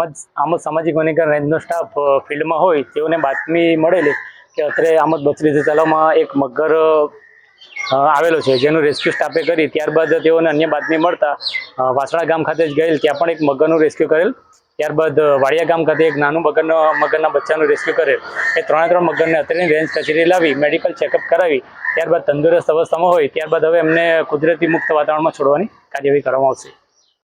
આમોદ સામાજિક વનીકરણ રેન્જનો સ્ટાફ ફિલ્ડમાં હોય તેઓને બાતમી મળેલી કે અત્રે આમોદ બત્રીસ તલાવમાં એક મગર આવેલો છે, જેનું રેસ્ક્યુ સ્ટાફે કરી. ત્યારબાદ તેઓને અન્ય બાતમી મળતા વાસણા ગામ ખાતે જ ગયેલ, ત્યાં પણ એક મગરનું રેસ્ક્યુ કરેલ. ત્યારબાદ વાડિયા ગામ ખાતે એક નાનું મગરના બચ્ચાનું રેસ્ક્યુ કરેલ. એ 3 મગરને અત્રેની રેન્જ કચેરી લાવી મેડિકલ ચેકઅપ કરાવી ત્યારબાદ તંદુરસ્ત અવસ્થામાં હોય ત્યારબાદ હવે એમને કુદરતી મુક્ત વાતાવરણમાં છોડવાની કાર્યવાહી કરવામાં આવશે.